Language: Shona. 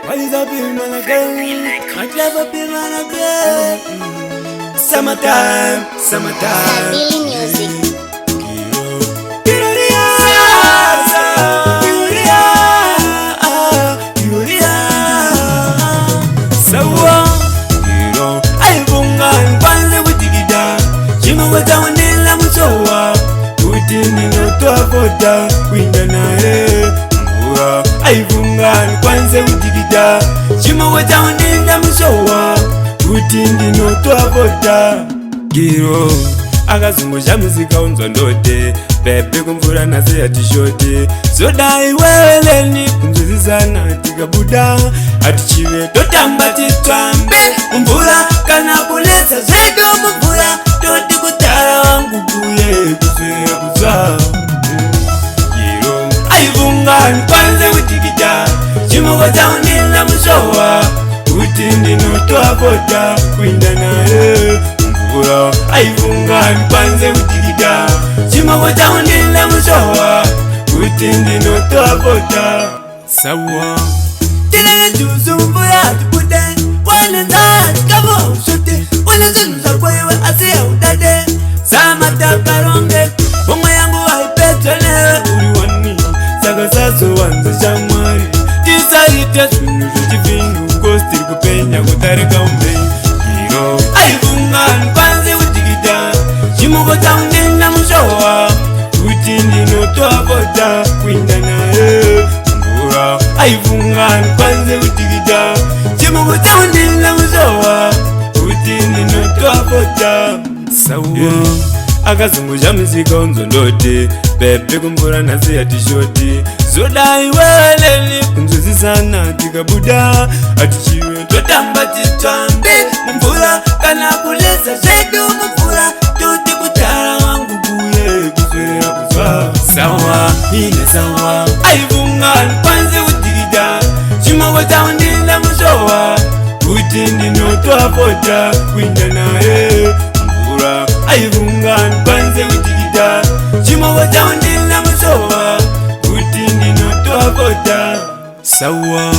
What is up, P.Manny again? My clever P.Manny again. Summertime, summertime. Daily music. Wataonela msowa Utini notoa Winda na Mbura Aivungani kwanze utikida Shima wataonela msowa Utini notoa Giro Akazungusha muzika unzwa ndote Pepe kumvura nase ya tishote Soda iweleni kumzuzi sana tika buda Atichiwe totamba titwambe Mbura kana kulesa zedo mbura Toti kutara wangu kuye kuswea kuzwa Giro Aivungani kwanze utikida Shima wataonela msowa Utini notoa Winda na Mbura Aivungani kwanze utikida Shima wataonela msowa Utini notoa Sawa Tilele tuzumbura tupude Wanenza kabo usote Wanenza kwewe asiya udade Sama takaronge Bongo yangu haipetele Uliwani Saka saso wanza shamari Tisa ite sunu jivinu Kosti kupenya kutarika umbe Giro Aivungani kwanze utikida Shima wataonela msowa Utini notoa Winda na Mbura Aivungani kwanze utikida Shima wataonela msowa Utini notoa Sawa Akazungusha muzika unzo ndote Pepe kumvura nase ya tishoti Zoda iweleli kunzuzi sana tika buda Atichiwe totamba titwambe Mbura kana kulesa zedu mbura Tuti kutara wangu kuye kuswea kuzwa Sawa, hine sawa Aivungani kwanze utikida Shima wataonela msowa Utini notoa Winda na Mbura Aivungani kwanze utikida Shima wataonela msowa Utini notoa Sawa